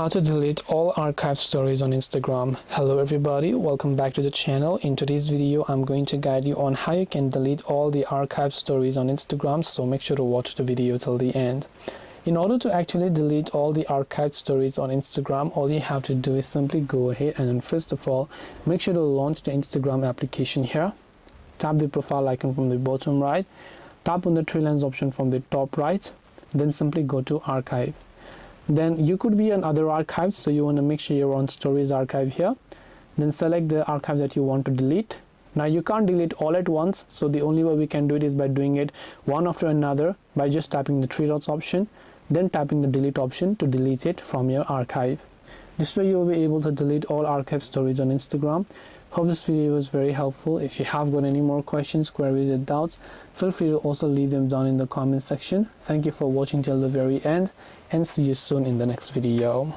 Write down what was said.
How to delete all archived stories on Instagram. Hello everybody, welcome back to the channel. In today's video I'm going to guide you on how you can delete all the archived stories on Instagram, so make sure to watch the video till the end. In order to actually delete all the archived stories on Instagram, all you have to do is simply go ahead and then first of all make sure to launch the Instagram application here. Tap the profile icon from the bottom right, tap on the three lines option from the top right, then simply go to archive. Then you could be on other archives, so you want to make sure you're on stories archive here. Then select the archive that you want to delete. Now you can't delete all at once, so the only way we can do it is by doing it one after another by just tapping the three dots option, then tapping the delete option to delete it from your archive. This way you'll be able to delete all archive stories on Instagram. Hope this video was very helpful. If you have got any more questions, queries or doubts, feel free to also leave them down in the comment section. Thank you for watching till the very end and see you soon in the next video.